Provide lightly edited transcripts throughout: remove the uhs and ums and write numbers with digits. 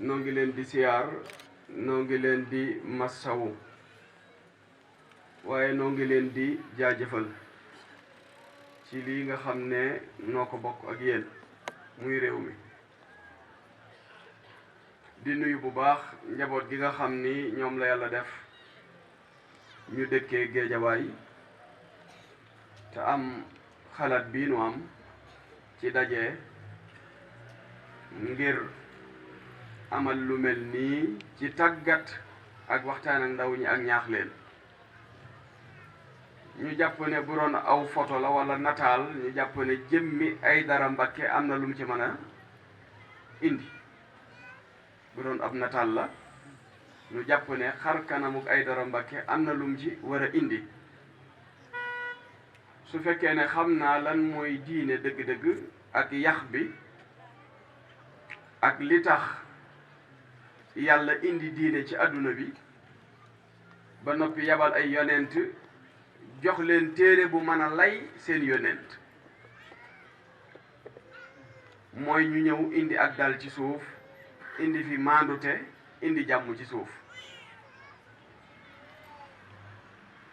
noo ngi leen di siyaar noo ngi leen di massawu waaye noo ngi leen di jaajëfal ci lii nga xam ne noo ko bokk ak yéen muy réew mi di nuyu bu baax njaboot gi nga xam ni ñoom la yàlla def ñu dëkkee Géejawaay te am xalaat bii nu am ci daje ngir amal lu mel nii ci tàggat ak waxtaan ak ndaw ñi ak ñaax leen ñu jàpp ne bu doon aw photo la wala nataal ñu jàpp ne jëmmi Aidara Mbacké am na lu mu ci mën a indi bu doon ab nataal la ñu jàpp ne xar kanamuk Aidara Mbacké am na lu mu ci war a indi su fekkee ne xam naa lan mooy diine dëgg-dëgg ak yax bi ak li tax yàlla indi diine ci àdduna bi ba noppi yabal ay yonent jox leen téere bu mën a lay seen yonent mooy ñu ñëw indi ak dal ci suuf indi fi maandute indi jàmm ci suuf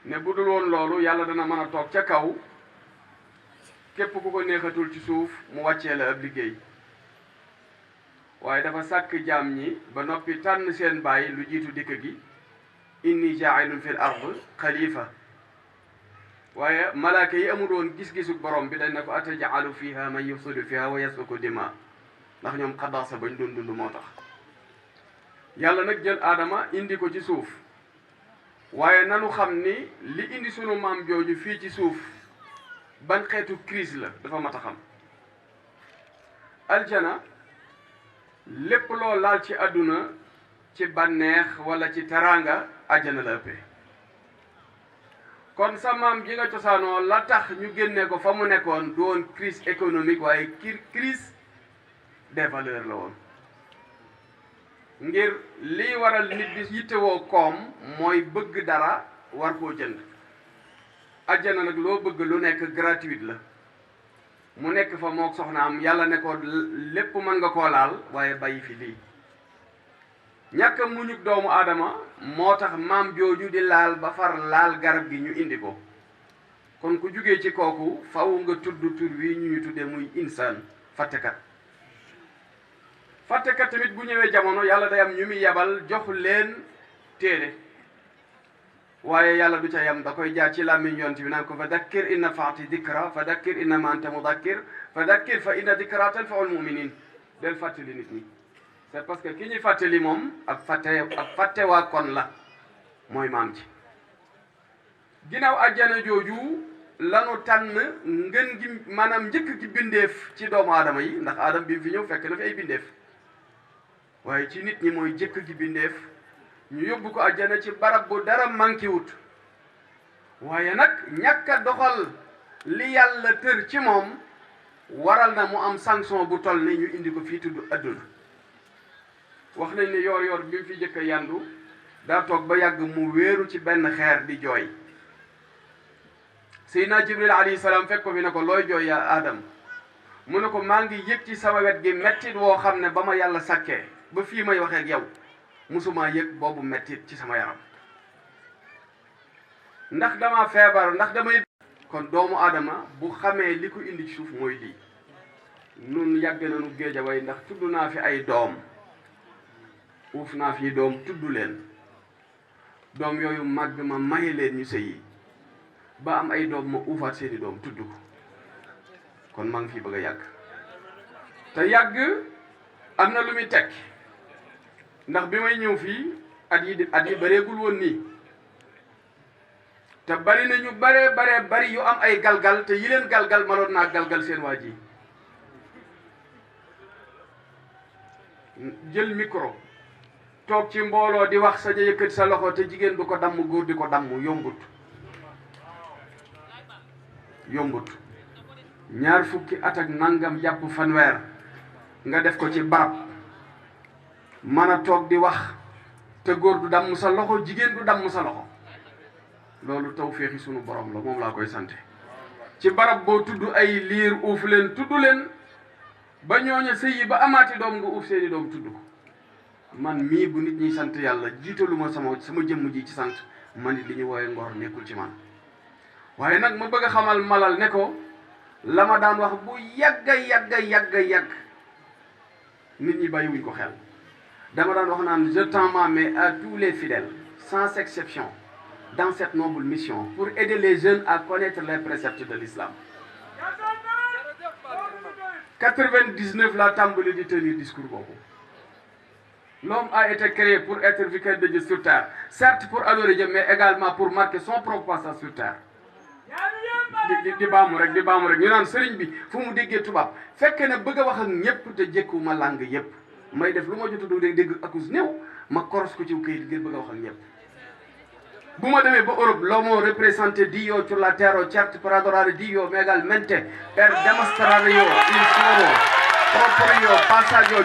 ne bu dul woon loolu yàlla dana mën a toog ca kaw képp ku ko neexatul ci suuf mu wàccee la ab liggéey waaye dafa sàkk jaam ñi ba noppi tànn seen baay lu jiitu dikk gi inni jaa'ilun fil ard xalifa waaye malaaka yi amul woon gis-gisu borom bi dañ ne ko ataj'alu fiha man yufsidu fiha wa yasfiku dima ndax ñoom xadaasa bañ doon dund moo tax yàlla nag jël aadama indi ko ci suuf waaye nanu xam ni li indi sunu maam jooju fii ci suuf ban xeetu crise la dafa mat a xam aljana lépp loo laal ci àdduna ci bànneex wala ci teraanga àjjana la ëppee kon sa maam ji nga cosaanoo la tax ñu génne ko fa mu nekkoon du woon crise économique waaye crise des valeurs la woon ngir lii waral nit bi yittewoo koom mooy bëgg dara war koo jënd àjjana nag loo bëgg lu nekk gratuite la mu nekk fa mook soxnaam yàlla ne ko lépp mën nga koo laal waaye bàyyi fi lii ñàkk a muñuk doomu aadama moo tax maam jooju di laal ba far laal garab gi ñu indi ko kon ku jugee ci kooku faw nga tudd tur wi ñu tuddee muy insaan fàttekat tamit bu ñëwee jamono yàlla day am ñu muy yabal jox leen téere waaye yàlla du ca yam da koy jaar ci làmmiñ yonent bi naan ko fa dakkir inna faati dikra fa dakkir inna ma anta mudakkir fa dakkir fa inna dikra tanfaul muminin del fàttali nit ñi c'est parce que ki ñuy fàttali moom ak fàtte waa kon la mooy maam ci ginnaaw àjjana jooju lanu tànn ngën gi maanaam njëkk gi bindeef ci doomu aadama yi ndax aadama bi fi ñëw fekk na fi ay bindeef waaye ci nit ñi mooy jëkk gi bindeef ñu yóbbu ko àjjana ci barab bu dara manqué wut waaye nag ñàkk a doxal li yàlla tër ci moom waral na mu am sanction bu toll ni ñu indi ko fii tudd adduna wax nañ ne yoor bi mu fi jëkk a yandu daa toog ba yàgg mu wéeru ci benn xeer di jooy Seydina Jibril alayhi salaam fekk ko fi ne ko looy jooy yaa Adam mu ne ko maa ngi yëg ci sama wet gi mettit woo xam ne ba ma yàlla sàkkee ba fii may waxee ak yow musuma yëg boobu mettit ci sama yaram ndax dama feebar ndax damay kon doomu aadama bu xamee li ko indi ci suuf mooy lii nun yàgg nañu Géejawaay ndax tudd naa fi ay doom uuf naa fi doom tudd leen doom yooyu màgg ma maye leen ñu sëyi ba am ay doom ma uufaat seeni doom tudd ko kon maa ngi fi bëgg a yàgg te yàgg am na lu muy tekki ndax bi may ñëw fii at yi bareegul woon nii te bari na ñu bari yu am ay galgal te yi leen galgal manoon naa galgal seen waa ji jël micro toog ci mbooloo di wax sañ a yëkkati sa loxo te jigéen du ko damm góor di ko damm yombut ñaar fukki at ak nangam jàpp fanweer nga def ko ci barab mën a toog di wax te góor du damm sa loxo jigéen du damm sa loxo loolu tawféexi sunu borom la moom laa koy sante ci barab boo tudd ay liir uuf leen tudd leen ba ñooña sëyi ba amaati doom nga uuf seeni doom tudd ko man mii bu nit ñi sant yàlla jiitalu ma sama jëmm ji ci sant man it li ñu wooye ngor nekkul ci man waaye nag ma bëgg a xamal malal ne ko la ma daan wax bu yàgg nit ñi bàyyiwuñ ko xel dama daan wax naan je tends ma main à tous les fidèles sans exception dans cette noble mission pour aider les jeunes à connaître les préceptes de l'islam 99 la tàmbali di tenir discours boobu. L'homme a été créé pour être vicaire de Dieu sur terre, certes pour adorer Dieu, mais également pour marquer son propre passage sur terre. di baamu rek ñu naan sëriñ bi fu mu déggee tubaab fekk na bëgg a wax ak ñëpp te jékku ma làng yëpp may def lu ma jot a dégg akus néew ma koros ko ci këyit ngir bëgg a wax ak ñëpp. bu ma demee ba Europe l'uomo représenté Dio sur la terre, certes per adorare Dio, ma également per dimostrare il suo proprio passaggio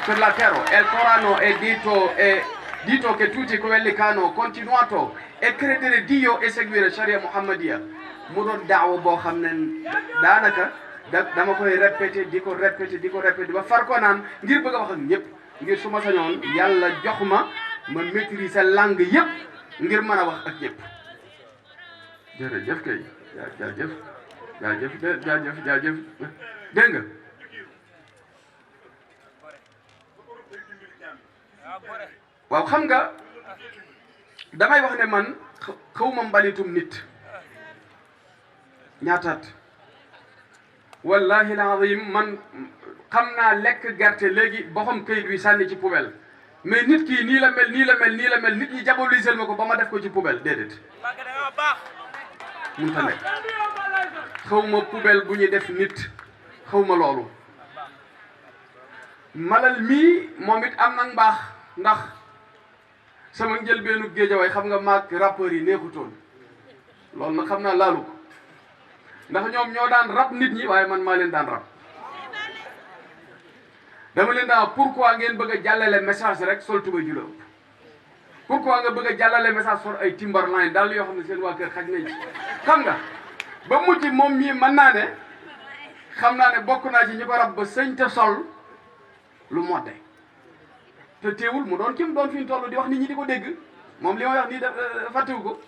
per la terra. Il Corano è dito che tutti quelli che hanno continuato a credere Dio e seguire Sharia Muhammadia mu doon daaw boo xam ne daanaka dama koy répété di ko répété ba far ko naan ngir bëgg a wax ak ñëpp ngir su ma sañoon yàlla jox ma maîtriser langue yëpp ngir mën a wax ak ñëpp. jërëjëf kay jaajëf dégg nga. waaw xam nga damay wax ne man xawma mbalitum nit ñaataat wallahi alazim man xam naa lekk gerte léegi boxam këyit wi sànni ci poubelle mais nit kii nii la mel nit ñi diabolisel ma ko ba ma def ko ci poubelle déedéet mun ta nekk xawma poubelle bu ñu def nit xawma loolu malal mii moom it am na mbaax ndax sama njëlbeenu géejawaay xam nga maag rappeurs yi neexutoon loolu nag xam naa laalu ko ndax ñoom ñoo daan rap nit ñi waaye man maa leen daan rap dama leen daan pourquoi ngeen bëgg a jàllale message rek sol tuba ju la ëpp pourquoi nga bëgg a jàllale message sol ay Timberline daal yoo xam ne seen waa kër xaj nañ ci xam nga ba mujj moom mii mën naa ne xam naa ne bokk naa ci ñu ko rap ba sëñ te sol lu modde te teewul mu doon kim doon fi ñu toll di wax nit ñi di ko dégg moom li may wax nii fàttewu ko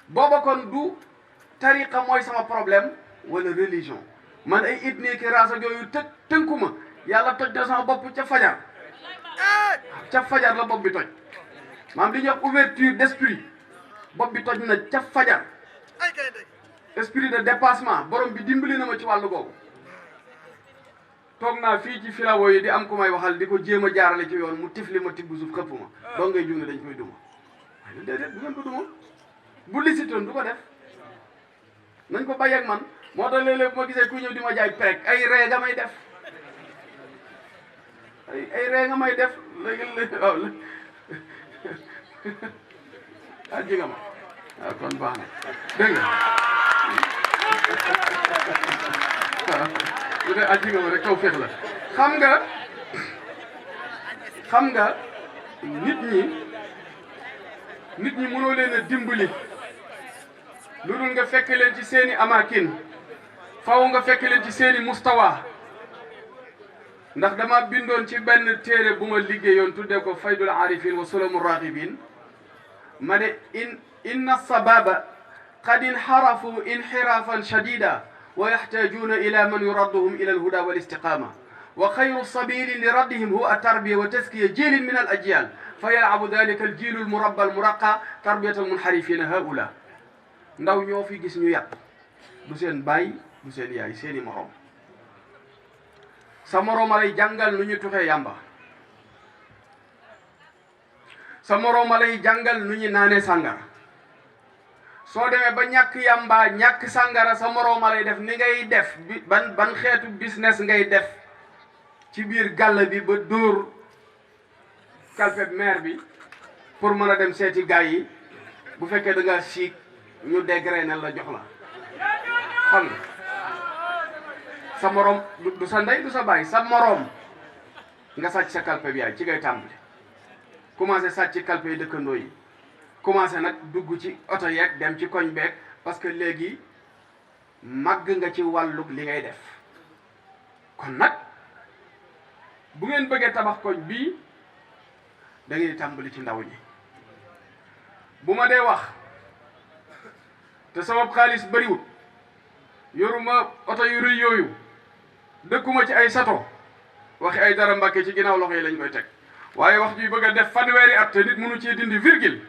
booba kon du tariqa mooy sama problème wala religion man ay ethnie ki race ak yooyu tënku ma yàlla toj na sama bopp ca fajar la bopp bi toj maanaam li ñuy wax ouverture d'esprit bopp bi toj na ca fajar esprit de dépassement borom bi dimbali na ma ci wàllu googu toog naa fii ci filawo yi di am ku may waxal di ko jéem a jaarale ci yoon mu tifli ma tibb suuf xëpp ma doo ngay junne dañ koy duma waaye déedéet bu ngeen ko duma bu lisitoon du ko def nañ ko bàyyi ak man moo tax léeg-léeg bu ma gisee ku ñëw di ma jaay prek ay ree nga may def ay ree nga may def léegi waaw ji nga ma waaw kon baax na dégg nga waaw bu dee aji nga ma rek taw féex la xam nga nit ñi mënoo leen a dimbali lu dul nga fekk leen ci seeni amakin faw nga fekk leen ci seeni mustawa ndax dama bindoon ci benn téere bu ma liggéeyoon tuddee ko faydul arifin wa sulamu raghibin ma ne inna sababa qad inxarafu inxirafan shadida wa yaxtajuuna ila man yuradduhum ila alhuda wal istiqama wa xayru sabili li raddihim huwa atarbiya wa taskiya jilin min al ajyal fa yalcabu dalika aljilu almurabba almuraqa tarbiyata almunxarifina haula ndaw ñoo fi gis ñu yàq du seen baay du seen yaay seeni morom sa morom a lay jàngal nu ñu tuxee yàmba sa morom a lay jàngal nu ñu naanee sàngara soo demee ba ñàkk yàmba ñàkk sàngara sa morom a lay def ni ngay def ban xeetu business ngay def ci biir gàll bi ba dóor kalpeb maire bi pour mën a dem seeti gaay yi bu fekkee da ngaa siik ñu dégré na la jox la xam nga sa morom du sa ndey du sa baay sa morom nga sàcc sa kalpe bi yaay ci ngay tàmbali commencé sàcc kalpe yi dëkkandoo yi commencé nag dugg ci oto yeeg dem ci koñ beeg parce que léegi màgg nga ci wàllug li ngay def kon nag bu ngeen bëggee tabax koñ bii da ngeen di tàmbali ci ndaw ñi bu ma dee wax te sama xaalis bëriwut yoruma oto yu rëy yooyu dëkkuma ci ay sato waxi ay dara Mbàkke ci ginnaaw loxo yi lañ koy teg waaye wax ji bëgg a def fanweeri at te nit mënu cee dindi virgule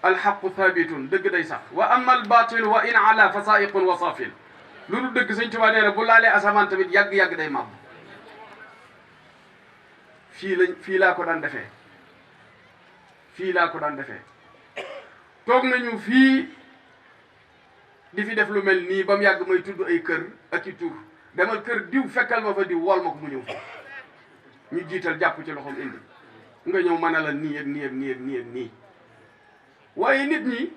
alxaqu thabitun dëgg day sax wa amma albatil wa in ala fa saiqun wa safin lu dul dëgg Sëñ Tuubaa nee na bu laalee asamaan tamit yàgg-yàgg day màbb fii laa ko daan defee toog nañu fii di fi def lu mel nii ba mu yàgg may tudd ay kër ak i tur demal kër diw fekkal ma fa diw wol ma ko mu ñëw fa ñu jiital jàpp ci loxoom indi nga ñëw mën a la nii ak nii ak nii ak nii ak nii waaye nit ñi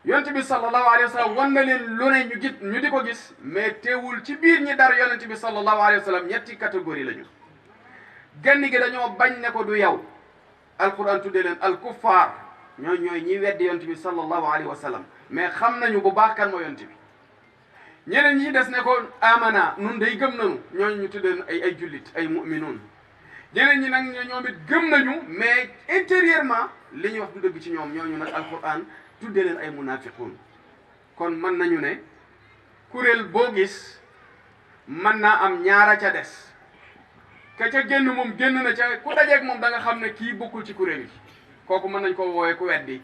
yonent bi sallallahu alayhi wa sallam wan na leen lu ne ñu di ko gis mais teewul ci biir ñi dar yonent bi sallallahu alayhi wa sallam ñetti catégorie la ñu genn gi dañoo bañ ne ko du yow alquran tuddee leen alkuffar ñooy ñi weddi yonent bi sallallahu alayhi wa sallam mais xam nañu bu baax kan moo yonent bi ñeneen ñi des ne ko amana nun day gëm nañu ñooñu ñu tuddee ay jullit ay mu'minun ñeneen ñi nag ñoom it gëm nañu mais intérieurement li ñuy wax du dëgg ci ñoom ñooñu nag alquran tuddee leen ay munafiqun kon mën nañu ne kuréel boo gis mën naa am ñaara ca des ka ca génn moom génn na ca ku dajeeg moom da nga xam ne kii bokkul ci kuréel yi kooku mën nañ ko wooyee ku weddi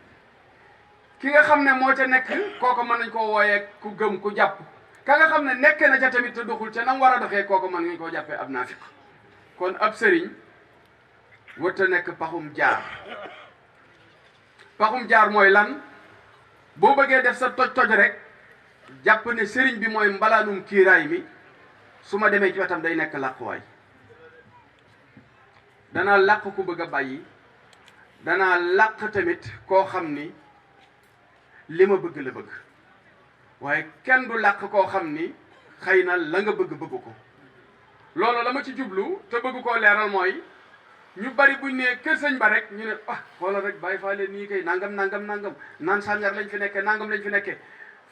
ki nga xam ne moo ca nekk kooku mën nañ koo wooyee ku gëm ku jàpp ka nga xam ne nekk na ca tamit te doxul ca nam war a doxee kooku mën nañ koo jàppee ab naafiq kon ab sëriñ wërta nekk paxum jaar mooy lan boo bëggee def sa toj rek jàpp ne sëriñ bi mooy mbalaanum kiiraay mi su ma demee ci wetam day nekk làquwaay danaa làq ku bëgg a bàyyi danaa làq tamit koo xam ni li ma bëgg la bëgg waaye kenn du làq koo xam ni xëy na la nga bëgg ko loolu la ma ci jublu te bëgg koo leeral mooy ñu bari buñ ne kër sëñ ba rek ñu ne xoolal rek bàyyi faa leen nii kay nangam naan sàngar lañ fi nekke nangam lañ fi nekke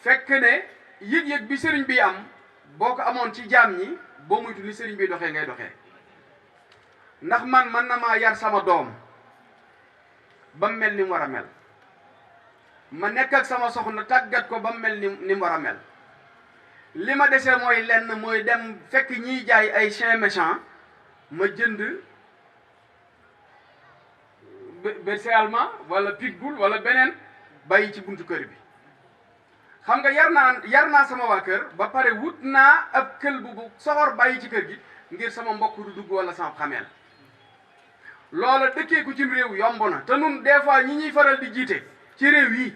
fekk ne yëg-yëg bi sëriñ bi am boo ko amoon ci jaam ñi boo muytu ni sëriñ bi doxee ngay doxee ndax man na maa yar sama doom ba mu mel ni mu war a mel ma nekk ak sama soxna tàggat ko ba mu mel ni mu war a mel li ma desee mooy lenn mooy dem fekk ñiy jaay ay chien méchant ma jënd berger allemand wala pitbull wala beneen bàyyi ci buntu kër bi xam nga yar naa sama waa kër ba pare wut naa ab kël bu soxor bàyyi ci kër gi ngir sama mbokk du dugg wala sama xameel loola dëkkee ko ci réew yomb na te nun des fois ñi ñuy faral di jiite ci réew yi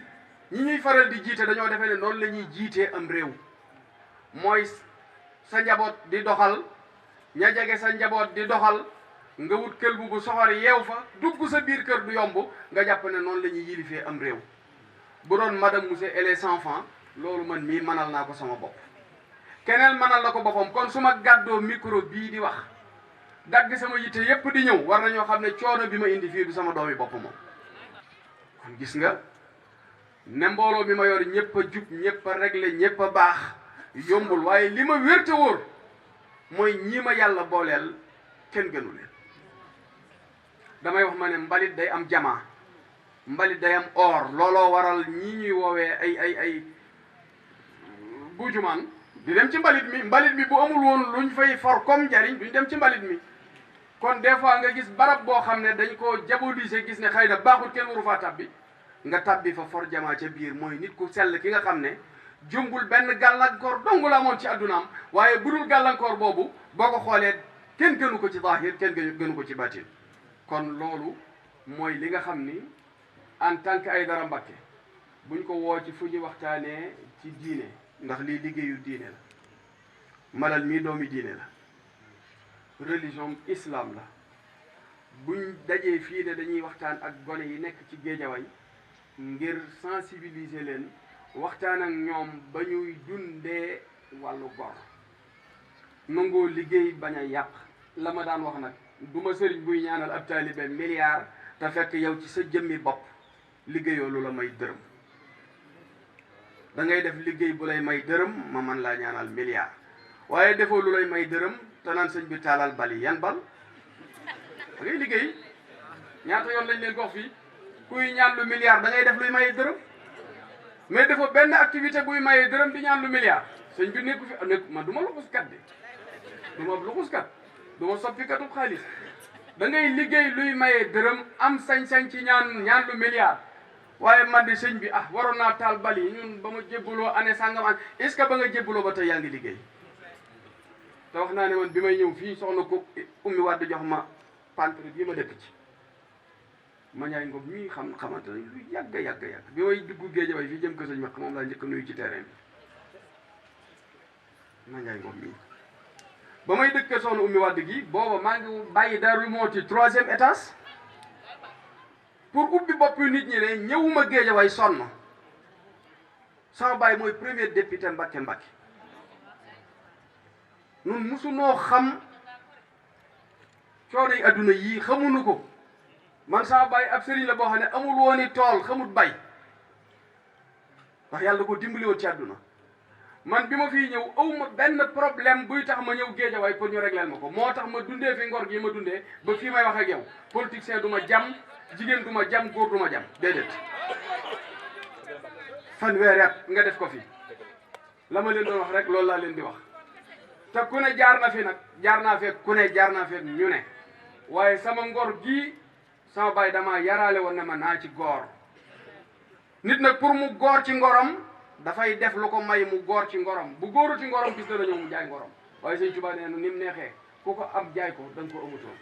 ñi ñuy faral di jiite dañoo defee ne noonu la ñuy jiitee am réew mooy sa njaboot di doxal ña jege sa njaboot di doxal nga wut kël bu soxor yeew fa dugg sa biir kër du yomb nga jàpp ne noonu la ñuy yilifee am réew bu doon madame monsieur et les enfants loolu man mii manal naa ko sama bopp keneen manal na ko boppam kon su ma gàddoo micro bii di wax dagg sama yitte yépp di ñëw war nañoo xam ne coono bi ma indi fii du sama doomi bopp moom kon gis nga ne mbooloo mi ma yor ñëpp a jub ñëpp a réglé ñëpp a baax yombul waaye li ma wér te wóor mooy ñii ma yàlla booleel kenn gënu leen damay wax ma ne mbalit day am jamaa mbalit day am or looloo waral ñii ñuy woowee ay buujumaan di dem ci mbalit mi bu amul woon luñ fay for comme njariñ duñ dem ci mbalit mi kon des fois nga gis barab boo xam ne dañ koo diaboliser gis ne xëy na baaxul kenn waru faa tabbi nga tabbi fa for jamaa ca biir mooy nit ku sell ki nga xam ne jumbul benn gàllankoor dong la amoon ci addunaam waaye budul gàllankoor boobu boo ko xoolee kenn gënu ko ci zahir kenn gënu ko ci batin kon loolu mooy li nga xam ni en tant que Aidara Mbacke buñ ko woo ci fu ñu waxtaanee ci diine ndax lii liggéeyu diine la Malal mii doomi diine la religion islam la buñ dajee fii ne dañuy waxtaan ak gone yi nekk ci Géejawaay ngir sensibiliser leen waxtaan ak ñoom ba ñuy dundee wàllu gor nangoo liggéey bañ a yàq. la ma daan wax nag du ma sëriñ buy ñaanal ab taalibe milliard te fekk yow ci sa jëmmi bopp liggéeyoo lu la may dërëm. da ngay def liggéey bu lay may dërëm ma man laa ñaanal milliard waaye defoo lu lay may dërëm te naan sëñ bi taalal bal yi yan bal. da ngay liggéey ñaata yoon lañ leen ko wax fii kuy ñaan lu milliard da ngay def luy maye dërëm mais dafa benn activité buy maye dërëm di ñaan lu milliard sëñ bi nekku fi nekku man du ma luxuskat de du ma luxuskat du ma soppikatu xaalis da ngay liggéey luy maye dërëm am sañ-sañ ci ñaan lu milliard waaye man de sëñ bi ah waroon naa taal bal yi ñun ba ma jébbaloo année sangam an est-ce que ba nga jébbaloo ba tey yaa ngi liggéey te wax naa ne man bi may ñëw fii soxna ko ummi waat jox ma pantre bii ma dëkk ci ma ñaay ngob mii xamante ne lu yàgg bi may dugg Géejawaay fii jëm ko sëñ wax moom laa njëkk nuyu ci terrain bi ma ñaay ngob mii ba may dëkk soxna ummi waat gi booba maa ngi bàyyi Daaru Muxti 3e étage pour ubbi bopp nit ñi ne ñëwuma Géejawaay sonn sama baay mooy premier député Mbacké nun musunoo xam coono yi adduna yii xamuñu ko man sama baay ab sëriñ la boo xam ne amul wooni tool xamut bay ndax yàlla ko dimbali woon ci àdduna man bi ma fii ñëw awma benn problème buy tax ma ñëw Géejawaay pour ñu régleel ma ko moo tax ma dundee fi ngor gi ma dundee ba fii may wax ak yow politicien du ma jam jigéen du ma jam góor du ma jam déedéet fanweeri at nga def ko fi la ma leen doon wax rek loolu laa leen di wax te ku ne jaar na fi nag jaar naa fekk ku ne jaar naa fekk ñu ne waaye sama ngor gii sama baay dama yaraale woon ne ma naa ci góor nit nag pour mu góor ci ngorom dafay def lu ko may mu góor ci ngorom bu góoru ci ngorom gis dana ñëw mu jaay ngorom waaye sëñ Tuubaa nee na ni mu neexee ku ko am jaay ko da nga ko amutoon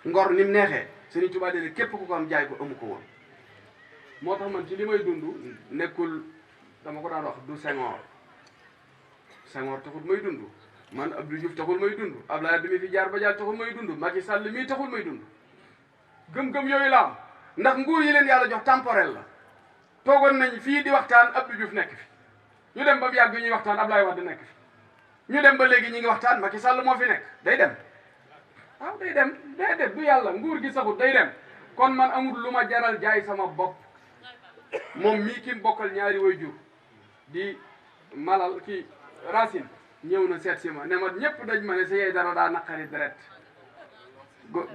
ngor ni mu neexee sëñ Tuubaa nee na képp ku ko am jaay ko amu ko woon moo tax man ci li may dund nekkul dama ko daan wax du Senghor taxul may dund man Abdou Diouf taxul may dund Abdoulaye Wade mi fi jaar ba jaar taxul may dund Macky Sall mii taxul may dund gëm-gëm yooyu la am ndax nguur yi leen yàlla jox temporel la toogoon nañ fii di waxtaan Abdou Diouf nekk fi ñu dem ba mu yàgg ñuy waxtaan Abdoulaye Wade nekk fi ñu dem ba léegi ñi ngi waxtaan Macky Sall moo fi nekk day dem waaw day dem déedéet du yàlla nguur gi saxut day dem kon man amul lu ma jaral jaay sama bopp moom mii ki bokkal ñaari way jur di malal kii Racine ñëw na seet si ma ne ma ñëpp dañ ma ne sa yey dara daa naqari deret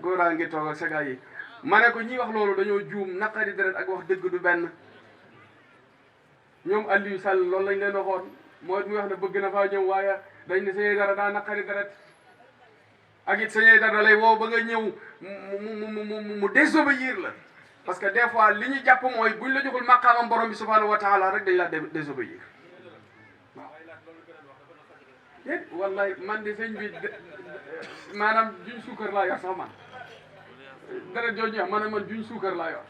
góoraa ngi toog ak saga yi ma ne ko ñi wax loolu dañoo juum naqari deret ak wax dëgg du benn ñoom Aliou Sall loolu lañ leen waxoon mooy muy wax ne bëgg na faa ñëw waaye dañ ne sa yey dara daa naqari deret ak it sa yey dara lay woo ba nga ñëw mu désobéir la parce que des fois li ñu jàpp mooy buñ la joxul maqaamam borom bi subhanahu wa taala rek dañ la désobéir déet wallaay man de sëñ bi maanaam juñ suukar laa yor sax man deret jooju wax man juñ suukar laa yor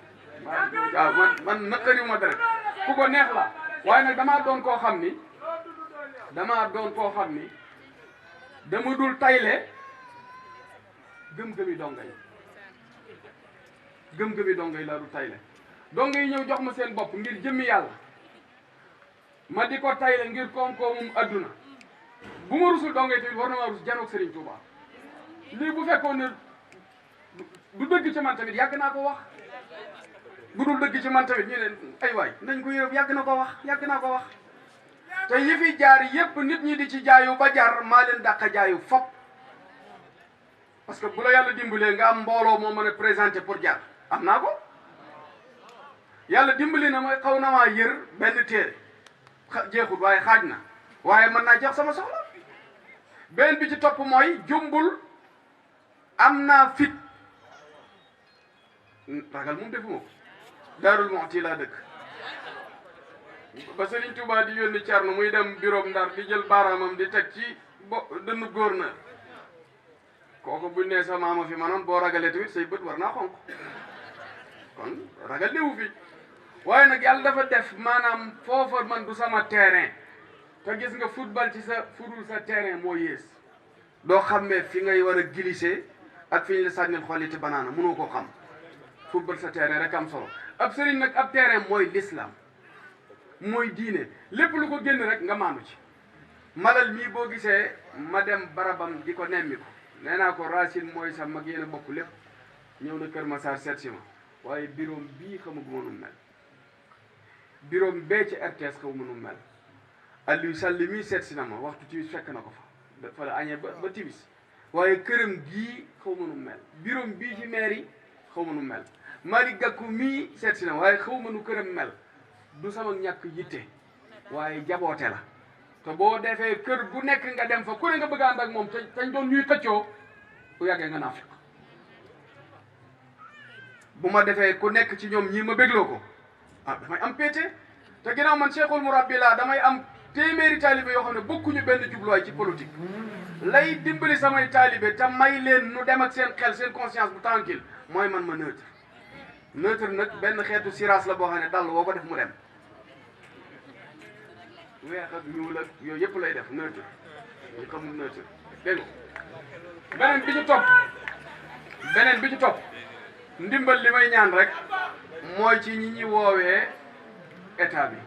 waaw man naqariwuma deret ku ko neex la waaye nag damaa doon koo xam ni dama dul tayle gëm-gëmi donga yi gëm-gëmi donga yi laa dul tayle donga yi ñëw jox ma seen bopp ngir jëmmi yàlla ma di ko tayle ngir koom-koomum adduna bu ma rusul dongay tamit war na maa rus janoog Serigne Touba lii bu fekkoon ne du dëgg ci man tamit yàgg naa ko wax bu dul dëgg ci man tamit ñu ne ay waay nañ ko yërëm yàgg naa ko wax te yi fi jaar yépp nit ñi di ci jaayu ba jar maa leen dàq jaayu fop parce que bu la yàlla dimbalee nga am mbooloo moo mën a présenté pour jaar am naa ko yàlla dimbali na ma xaw na maa yër benn téere jeexul waaye xaaj na waaye mën naa jeex sama soxla benn bi ci topp mooy jumbul am naa fit ragal moom defuma ko Daarul Muxti laa dëkk ba Sëriñ Tuubaa di yónni Cerno muy dem bureau Ndar di jël baaraamam di teg ci dënnu gouverneur kooku buñ nee sa maama fi manoon boo ragalee tamit say bët war naa xonq kon ragal newu fi waaye nag yàlla dafa def maanaam foofa man du sama terrain te gis nga football ci sa fudul sa terrain moo yées doo xammee fi ngay war a glisser ak fi ñu la sànnil xooliti banaana mënoo koo xam football sa terrain rek am solo ab sëriñ nag ab terrain mooy l'islam mooy diine lépp lu ko génn rek nga maanu ci malal mii boo gisee ma dem barabam di ko nemmi ko nee naa ko Racine mooy sa mag yéen a bokk lépp ñëw na Kër Massar seet si ma waaye biroom bii xamaguma nu mel biroom bee ci RTS xaw ma nu mel Aliou Sall mii seet si na ma waxtu timis fekk na ko fa la añee ba timis waaye këram gii xaw ma nu mel biroom bii ci mairie xaw ma nu mel Malick Gakou mii seet si na waaye xaw ma nu këram mel du sama ñàkk yitte waaye jaboote la te boo defee kër gu nekk nga dem fa ku ne nga bëgg a ànd ak moom te tañ doon ñuy xëccoo bu yàggee nga naaf bu ma defee ku nekk ci ñoom ñii ma bégloo ko ah damay am péete te ginnaaw man cheikhul murabbi laa damay am téeméeri taalibe yoo xam ne bokkuñu benn jubluwaay ci politique lay dimbali samay taalibe te may leen nu dem ak seen xel seen conscience bu tranquille mooy man ma neutre nag benn xeetu siraas la boo xam ne dal woo ko def mu dem weex ak ñuul ak yooyu yëpp lay def neutre ñu xamul neutre dégg nga beneen bi ci topp ndimbal li may ñaan rek mooy ci ñi ñi woowee état bi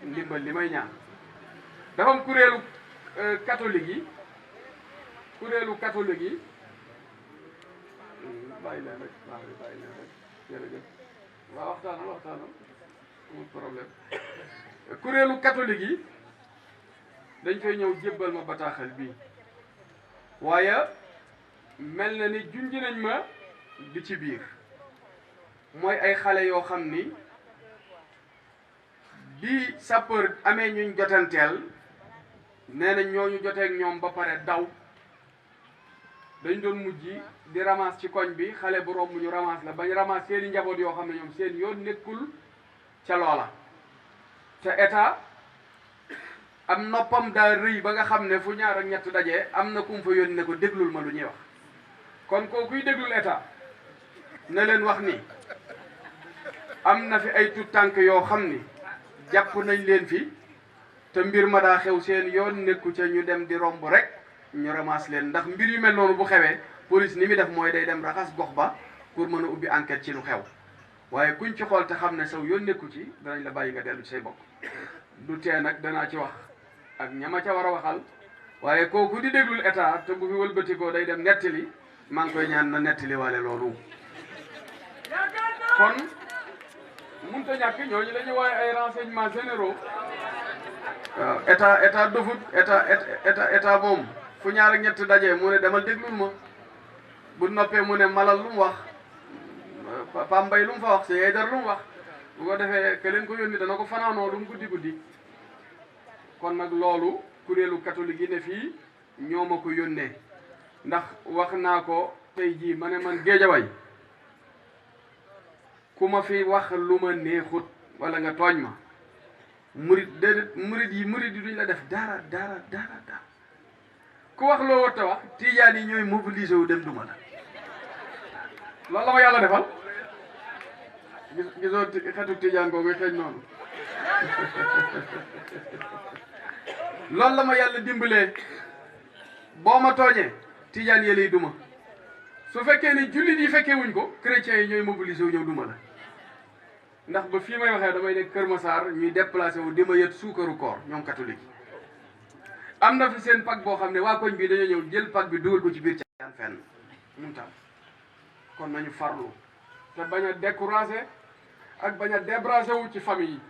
ndimbal li may ñaan dafa am kuréelu catholique yi bàyyi leen rek jërëjëf waaw waxtaanal amul problème kuréelu catholique yi dañ fay ñëw jébbal ma bataaxal bii waaye mel na ni junj nañ ma di ci biir mooy ay xale yoo xam ni bi sapeur amee ñuñ jotanteel nee na ñooñu joteeg ñoom ba pare daw dañ doon mujj di ramas ci koñ bi xale bu romb ñu ramas la bañ ramas seeni njaboot yoo xam ne ñoom seen yoon nekkul ca loola te état am noppam daa rëy ba nga xam ne fu ñaar ak ñett dajee am na kum fa yónni ne ko déglul ma lu ñuy wax kon kookuy déglul état na leen wax ni am na fi ay tut tànk yoo xam ni jàpp nañ leen fi te mbir ma daa xew seen yoon nekku ca ñu dem di romb rek ñu ramas leen ndax mbir yu mel noonu bu xewee police ni muy def mooy day dem raxas gox ba pour mën a ubbi enquête ci lu xew waaye kuñ ci xool te xam ne saw yoon nekku ci danañ la bàyyi nga dellu ci say bokk du tee nag danaa ci wax ak ñama ca war a waxal waaye kooku di déglul état te bu fi wëlbatikoo day dem nettali maa ngi koy ñaan na nettali waale loolu kon munta ñàkk ñooñu la ñu wooye ay renseignements généraux waaw état dofut état moom fu ñaar ak ñett dajee mu ne demal déglul ma bu noppee mu ne malal lu mu wax pambay lu mu fa wax si yeydar lu mu wax bu ko defee ke leen ko yónni dana ko fanaanoo lu mu guddi kon nag loolu kuréelu catholique yi ne fii ñoo ma ko yónnee ndax wax naa ko tey jii ma ne man Géejawaay ku ma fi wax lu ma neexut wala nga tooñ ma murit yi duñ la def dara ku wax loo war ta wax tijaan yi ñooy mobilisé wu dem duma la loolu la ma yàlla defal gisoo xetu tijaan googu xeeñ noonu loolu la ma yàlla dimbalee boo ma tooñee tijaan yi lay duma su fekkee ni jullit yi fekkee wuñ ko chrétiens yi ñooy mobilisé wu ñëw duma la ndax ba fii may waxee damay nekk Kër Massar ñuy déplacé wu di ma yët suukaru koor ñoom catholique yi am na fi seen pag boo xam ne waa koñ bi dañoo ñëw jël pag bi dugal ko ci biir caan fenn mun tam kon nañu farlu te bañ a découragé ak bañ a débrasé wu ci famille yi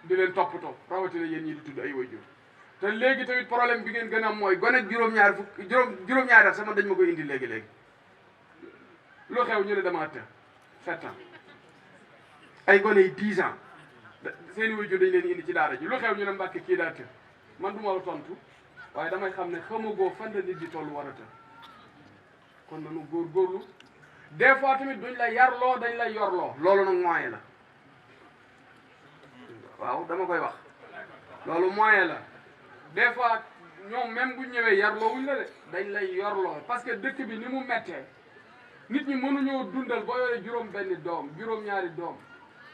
di leen toppatoo rawatina yéen ñi di tudd ay waajur te léegi tamit problème bi ngeen gën a am mooy gone juróom-ñaari at sama dañ ma koy indi léegi lu xew ñu ne dama të 7 ans ay gone yi 10 ans seeni waajur dañ leen indi ci daara ji lu xew ñu ne Mbàkke kii daa të man du ma la tontu waaye damay xam ne xamagoo fan la nit di tollu war a të kon nanu góorgóorlu des fois tamit duñ la yarloo dañ lay yorloo loolu nag moyen la waaw dama koy wax loolu moyen la des fois ñoom même bu ñëwee yarloo wuñ la de dañ lay yorloo parce que dëkk bi ni mu mettee nit ñi mënuñoo dundal boo yore juróom-benni doom juróom-ñaari doom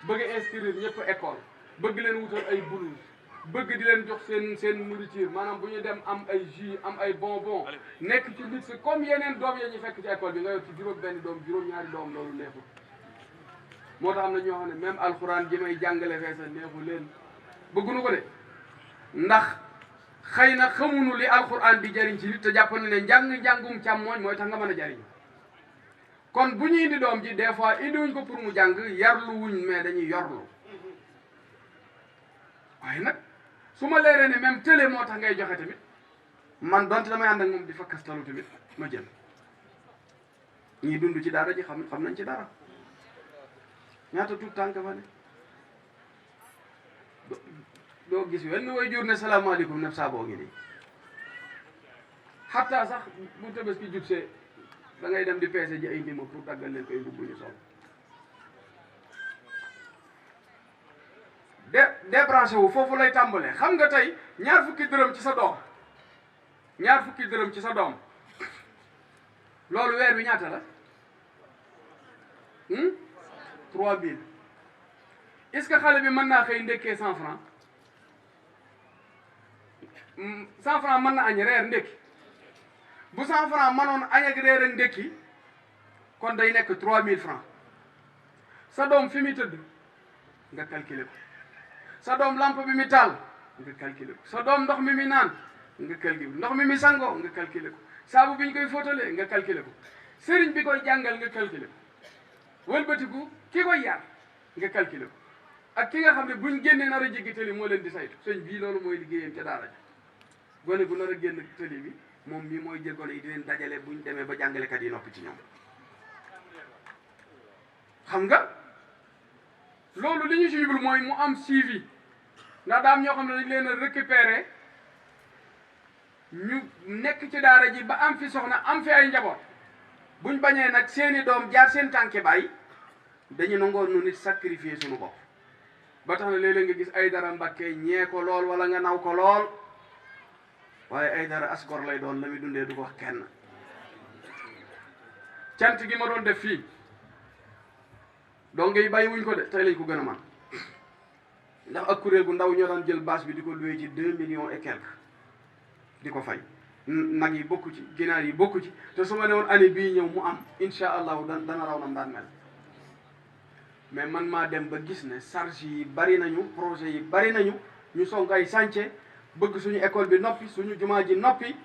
bëgg a inscrire ñëpp école bëgg leen wutal ay blouse bëgg di leen jox seen nourriture maanaam bu ñu dem am ay jus am ay bonbon nekk ci luxe comme yeneen doom ya ñu fekk ci école bi nga yor ci juróom-benni doom juróom-ñaari doom loolu neexul moo tax am na ñoo xam ne même alxuraan ji may jàngale fee sa neexu leen bëggunu ko de ndax xëy na xamuñu li alxuraan di jariñ ci nit te jàpp na ne njàngum càmmooñ mooy tax nga mën a jariñ kon bu ñu indi doom ji des fois indiwuñ ko pour mu jàng yarlu wuñ mais dañuy yorlu waaye nag su ma leeree ne même télé moo tax ngay joxe tamit man donte damay ànd ak moom di fa kastalu tamit ma jël ñii dund ci daara ji xam nañ ci dara ñaata tuut tànk fa ne doo gis wenn way jur ne salaamaaleykum nef saa boo ngi nii xataa sax bu Tabaski jub see da ngay dem di peese ji ay ndima pour daggal leen koy mbubb ñu sol débranché wu foofu lay tàmbalee xam nga tey ñaar fukki dërëm ci sa doom loolu weer wi ñaata la 3000 est-ce que xale bi mën naa xëy ndekkee 100 francs 100 francs mën na añ reer ndekki bu 100 francs mënoon añ ak reer ak ndekki kon day nekk 3000 francs sa doom fi muy tëdd nga calculer ko sa doom lampe bi mi taal nga calculer ko sa doom ndox mi mi naan nga calculer ko ndox mi mi sangoo nga calculer ko saabu bi ñu koy fóotalee nga calculer ko sëriñ bi koy jàngal nga calculer ko wëlbatiku ki koy yar nga calculer ko ak ki nga xam ne buñ génnee nar a jéggi tëli moo leen di saytu sëñ bii loolu mooy liggéeyam ca daara ja gone gu nar a génn tëli bi moom mii mooy jël gone yi di leen dajale buñ demee ba jàngalekat yi noppi ci ñoom xam nga loolu li ñu si yibul mooy mu am suivi ndax daa am ñoo xam ne dañ leen a récupérer ñu nekk ci daara ji ba am fi soxna am fi ay njaboot buñ bañee nag seeni doom jaar seen tànki baay dañu nangoo nu nit sacrifier suñu bopp ba tax na léeg-léeg nga gis ay dara Mbàkke ñee ko lool wala nga naw ko lool waaye ay dara asgor lay doon la muy dundee du ko wax kenn cant gi ma doon def fii donc yi bàyyi wuñ ko de tey lañ ko gën a man ndax ak kuréel gu ndaw ñoo daan jël bâche bi di ko loué ci 2 millions et quelques di ko fay nag yi bokku ci ginaar yi bokku ci te su ma ne woon année bii ñëw mu am incha allahu dana raw nam daan mel mais man maa dem ba gis ne charge yi bari nañu projet yi bari nañu ñu song ay chantier bëgg suñu école bi noppi suñu jumaa ji noppi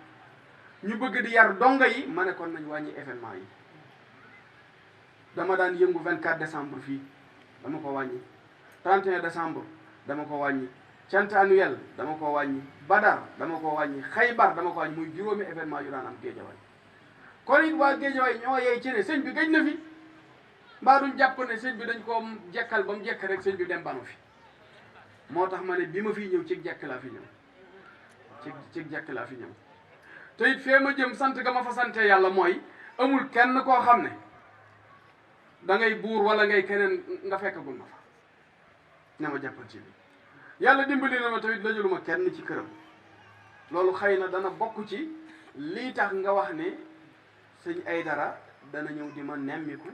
ñu bëgg di yar donga yi ma ne kon nañ wàññi événement yi dama daan yëngu 24 décembre fii dama ko wàññi 31 décembre dama ko wàññi cant annuel dama ko wàññi badar dama ko wàññi xaybar dama ko wàññi muy juróomi événement yu daan am géejawaay kon it waa géejawaay ñoo yey ci ne sëñ bi gëj na fi mbaa duñ jàpp ne sëñ bi dañ ko jekkal ba mu jekk rek sëñ bi dem banu fi moo tax ma ne bi ma fiy ñëw ci jekk laa fi ñëw ci jekk laa fi ñëw te it fee ma jëm sant ga ma fa sante yàlla mooy amul kenn koo xam ne da ngay buur wala ngay keneen nga fekkagul ma fa ne ma jàppal ci bi yàlla dimbali na ma tamit lajuluma kenn ci këram loolu xëy na dana bokk ci lii tax nga wax ne sëñ Aydara dana ñëw di ma nemmiku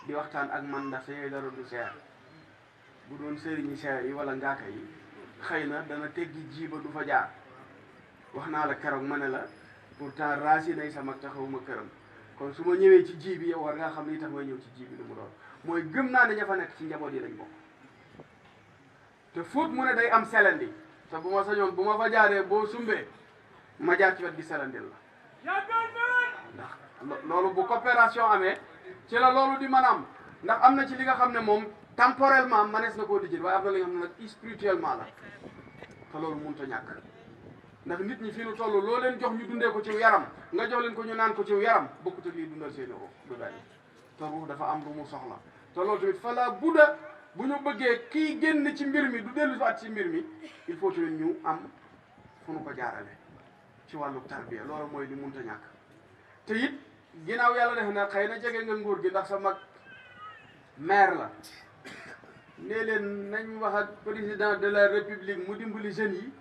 di waxtaan ak man ndax sëñ Aydara du seer bu doon sëriñi seer yi wala ngaaka yi xëy na dana teggi jiiba du fa jaar wax naa la keroog ma ne la pourtant raasi nay sama taxawuma këram kon su ma ñëwee ci ji bi yow war ngaa xam li tax may ñëw ci ji bi lu mu doon mooy gëm naa ne ña fa nekk ci njaboot yi lañ bokk te fóot mu ne day am selandi te bu ma sañoon bu ma fa jaaree boo sumbee ma jaar ci wet gi selandil la ndax loolu bu coopération amee ci la loolu di mën a am ndax am na ci li nga xam ne moom temporellement manees na koo dijjit waaye am na li nga xam ne nag spirituellement la te loolu mënut a ñàkk ndax nit ñi fi nu toll loo leen jox ñu dundee ko ci yaram nga jox leen ko ñu naan ko ci yaram bokkut ak lii dundal seeni ruux du benn te ruux dafa am lu mu soxla te loolu tamit fa la budda bu ñu bëggee kii génn ci mbir mi du dellu si at ci mbir mi il faut tamit ñu am fu nu ko jaarale ci wàllu tarbiya loolu mooy li mënut a ñàkk te it ginnaaw yàlla def na xëy na jege nga nguur gi ndax sa mag maire la nee leen nañ wax ak président de la république mu dimbali jeunes yi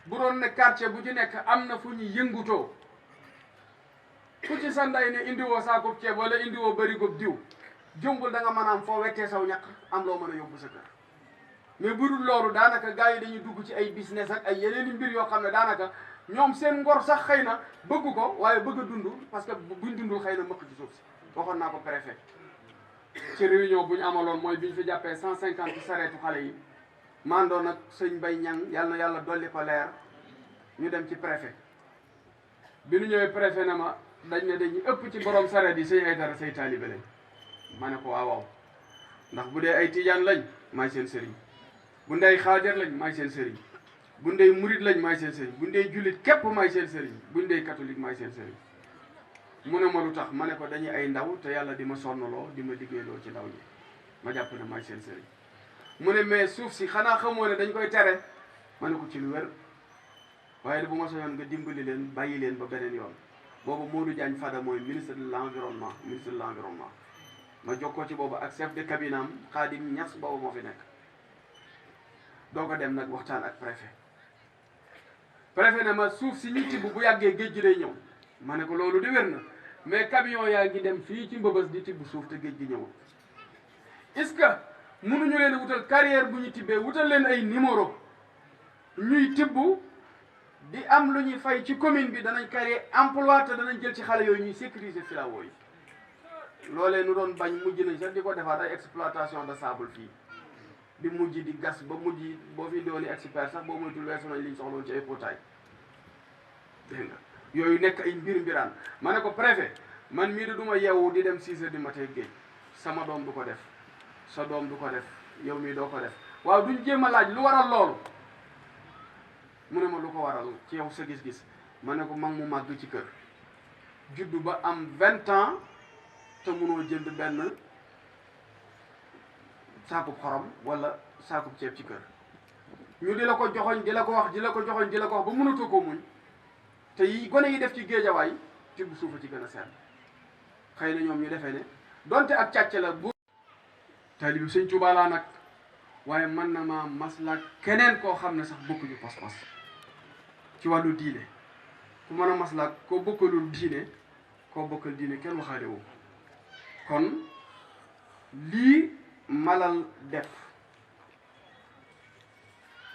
bu doon ne quartier bu ci nekk am na fu ñu yëngutoo ku ci sa nday ne indiwoo saakoob ceeb wala indiwoo barigob diw jëmbul da nga mën a am foo wettee saw ñaq am loo mën a yóbbu sa kër mais bu dul loolu daanaka gars yi dañuy dugg ci ay business ak ay yeneen i mbir yoo xam ne daanaka ñoom seen ngor sax xëy na bëgg ko waaye bëgg a dund parce que buñ dundul xëy na mëq ci suuf si waxoon naa ko préfet ci réunion bu ñu amaloon mooy bi ñu fi jàppee 150 sareetu xale yi mandoo nag sëñ Bay Ñang yàlla na yàlla dolli ko leer ñu dem ci préfet bi ñu ñëwee préfet na ma dañ ne dañu ëpp ci borom sareet yi sëñ ay dara say taalibe lañ ma ne ko waaw waaw ndax bu dee ay tijaan lañ maay seen sëriñ bu ndey xaajar lañ maay seen sëriñ bu ndey murit lañ maay seen sëriñ bu ndey jullit képp maay seen sëriñ bu ndey catholique maay seen sëriñ mu ne ma lu tax ma ne ko dañuy ay ndaw te yàlla di ma sonnaloo di ma liggéeyloo ci ndaw ñi ma jàpp ne maay seen sëriñ mu ne mais suuf si xanaa xamoo ne dañ koy tere ma ne ko ci lu wér waaye de bu ma soñoon nga dimbali leen bàyyi leen ba beneen yoon boobu Modou Diagne Fada mooy ministre de l'environnement ma jokkoo ci boobu ak chef de cabinet am Khadim Niass boobu moo fi nekk doo ko dem nag waxtaan ak préfet ne ma suuf si ñuy tibb bu yàggee géej gi day ñëw ma ne ko loolu di wér na mais camion yaa ngi dem fii ci mbëbës di tibb suuf te géej gi ñëwul est-ce que mënuñu leen wutal carrière bu ñu tibbee wutal leen ay numéro ñuy tibb di am lu ñuy fay ci commune bi danañ créer emploi te danañ jël ci xale yooyu ñuy sécuriser filao yi loolee nu doon bañ mujj nañ sax di ko defaat ay exploitation de sable fii di mujj di gas ba mujj boo fi dooni expert sax boo moytul weesu nañ liñ soxloon ci ay potaay dégg nga yooyu nekk ay mbiraan ma ne ko préfet man mii de du ma yeewu di dem 6 heures du matin géej sama doom du ko def sa doom du ko def yow mii doo ko def waaw duñ jéem a laaj lu waral loolu mu ne ma lu ko waral ci yow sa gis-gis ma ne ko mag mu màgg ci kër juddu ba am 20 ans te mënoo jënd benn saakub xorom wala saakub ceeb ci kër ñu di la ko joxoñ di la ko wax di la ko joxoñ di la ko wax ba mënatoo ko muñ te yi gone yi def ci géejawaay tibb suufa ci gën a seet xëy na ñoom ñu defee ne donte ak càcc la bu taalibi sëñ Tuubaa laa nag waaye mën na ma maslak keneen koo xam ne sax bokkuñu pas-pas ci wàllu diine ku mën a maslak koo bokkalul diine koo bokkal diine kenn waxaale wu kon lii malal def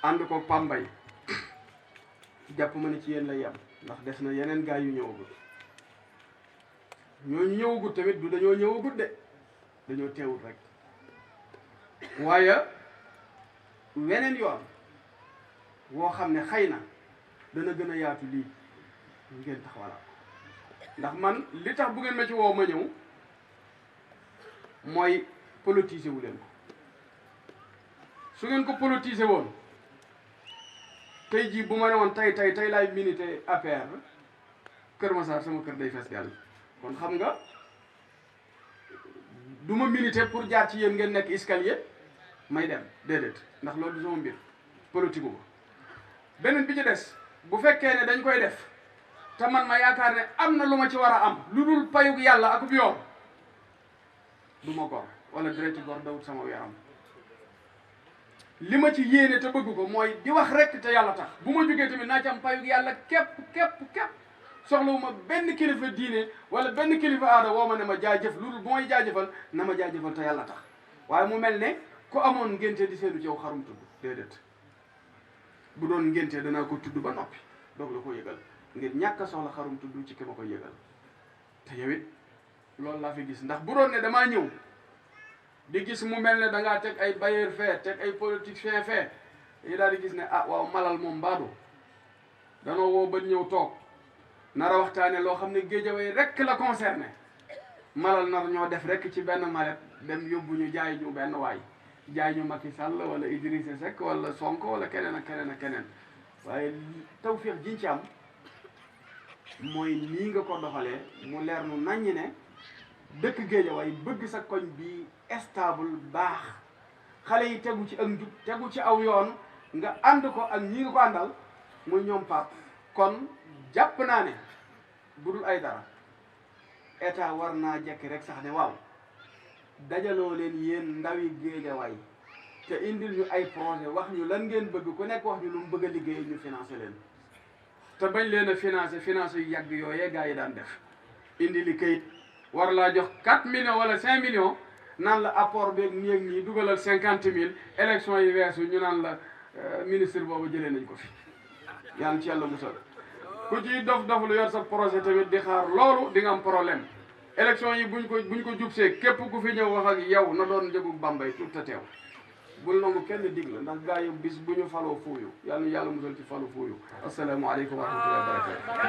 ànd ko pambay jàpp ma ne ci yéen la yem ndax des na yeneen gaay yu ñëwagut ñooñu ñëwagut tamit du dañoo ñëwagut de dañoo teewut rek waaye weneen yoon woo xam ne xëy na dana gën a yaatu lii ngeen taxawala ndax man li tax bu ngeen ma ci woo ma ñëw mooy politiser wu leen ko su ngeen ko politiser woon tey jii bu ma ne woon tey laay milité APR Kër Massar sama kër day fees dell kon xam nga du ma milité pour jaar ci yéen ngeen nekk escalier may dem déedéet ndax loolu du sama mbir politique wu beneen bi ci des bu fekkee ne dañ koy def te man ma yaakaar ne am na lu ma ci war a am lu dul payug yàlla ak bu yoon du ma gor wala direct gor dawut sama yaram li ma ci yéene te bëgg ko mooy di wax rek te yàlla tax bu ma jógee tamit naa ci am payug yàlla képp soxlawuma benn kilifa diine wala benn kilifa aada woo ma ne ma jaajëf lu dul bu may jaajëfal na ma jaajëfal te yàlla tax waaye mu mel ne ku amoon ngénte di seenu ci yow xarum tudd déedéet bu doon ngénte danaa ko tudd ba noppi doog la ko yëgal ngir ñàkk a soxla xarum tudd ci ki ma koy yëgal te yow it loolu laa fi gis ndax bu doon ne damaa ñëw di gis mu mel ne dangaa teg ay bailleur fee teg ay politicien fee yi daal di gis ne ah waaw malal moom mbaadu danoo woo ba ñëw toog nar a waxtaane loo xam ne Géejawaay rek la concerné malal nar ñoo def rek ci benn malet dem yóbbu ñu jaay ñu benn waay jaay ñu Macky Sall wala Idrissa Seck wala Sonko wala keneen ak keneen ak keneen waaye tawfeex jiñ ci am mooy nii nga ko doxalee mu leer nu naññ ne dëkk Géejawaay bëgg sa koñ bi stable baax xale yi tegu ci ak njub tegu ci aw yoon nga ànd ko ak ñi nga ko àndal muy ñoom pap kon jàpp naa ne bu dul ay dara état war naa jekki rek sax ne waaw dajaloo leen yéen ndawi Géejawaay te indil ñu ay projet wax ñu lan ngeen bëgg ku nekk wax ñu lu mu bëgg a liggéey ñu financé leen te bañ leen a financé yu yàgg yooyee gars yi daan def indi li kayit war laa jox 4 millions wala 5 millions naan la apport beeg nii ak nii dugalal 50 000 élection yi weesu ñu naan la ministre boobu jëlee nañ ko fi yàlla ci yàlla musal ku ci dof lu yor sa projet tamit di xaar loolu di nga am problème élection yi buñ ko jubsee képp ku fi ñëw wax ak yow na doon njëgu Bambey tout te teew bul nangu kenn dig la ndax gaa yi bis bu ñu faloo fuuyu yàlla na yàlla musal ci falu fuuyu asalaamaaleykum wa rahmatullahi wa barakatu